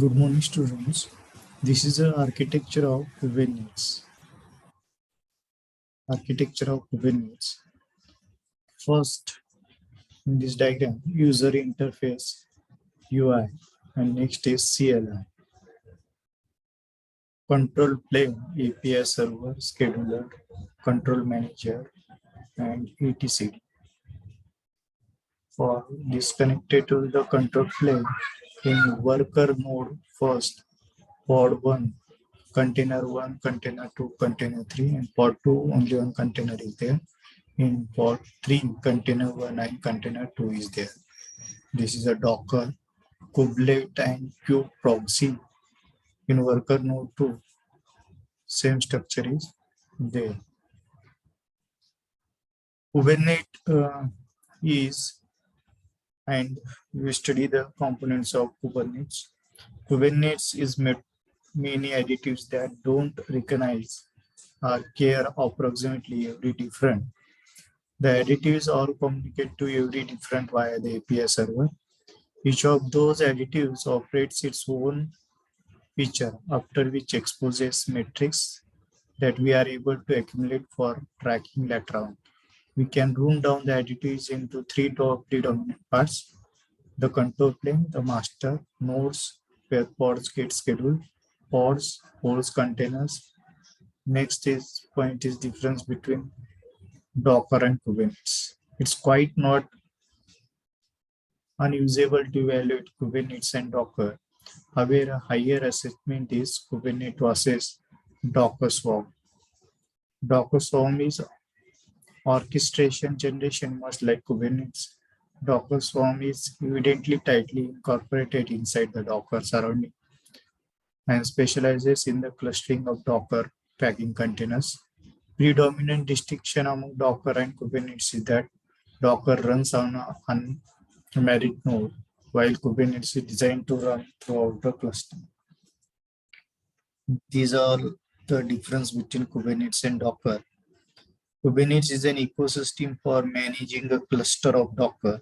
Good morning, students. This is the architecture of Kubernetes. Architecture of Kubernetes. First, in this diagram, user interface UI, and next is CLI. Control plane, API server, scheduler, control manager, and etc. For this connected to the control plane, in worker mode, first pod 1, container 1, container 2, container 3, and pod 2 only one container is there. In pod 3, container 1 and container 2 is there. This is a Docker, Kubernetes and Kube proxy. In worker node 2, same structure is there. Kubernetes is, and we study the components of Kubernetes. Kubernetes is many additives that don't recognize or care approximately every different. The additives are communicate to every different via the API server. Each of those additives operates its own feature, after which exposes metrics that we are able to accumulate for tracking later on. We can run down the additives into three predominant parts: the control plane, the master, nodes where pods get scheduled, pods, holds containers. Next is point is difference between Docker and Kubernetes. It's quite not unusable to evaluate Kubernetes and Docker. However, a higher assessment is Kubernetes versus Docker Swarm. Docker Swarm is orchestration generation, much like Kubernetes. Docker Swarm is evidently tightly incorporated inside the Docker surrounding and specializes in the clustering of Docker packing containers. Predominant distinction among Docker and Kubernetes is that Docker runs on an unmarried node, while Kubernetes is designed to run throughout the cluster. These are the difference between Kubernetes and Docker. Kubernetes is an ecosystem for managing a cluster of Docker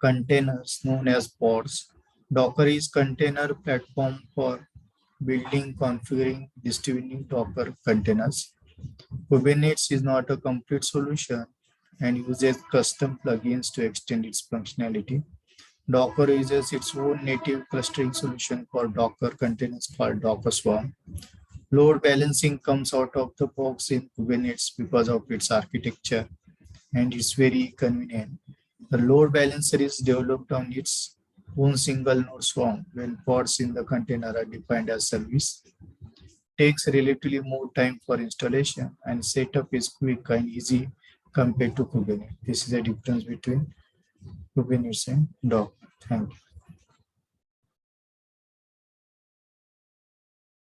containers known as pods. Docker is container platform for building, configuring, distributing Docker containers. Kubernetes is not a complete solution and uses custom plugins to extend its functionality. Docker uses its own native clustering solution for Docker containers called Docker Swarm. Load balancing comes out of the box in Kubernetes because of its architecture, and it's very convenient. The load balancer is developed on its own single node swarm when pods in the container are defined as service. Takes relatively more time for installation, and setup is quick and easy compared to Kubernetes. This is the difference between Kubernetes and Docker. Thank you.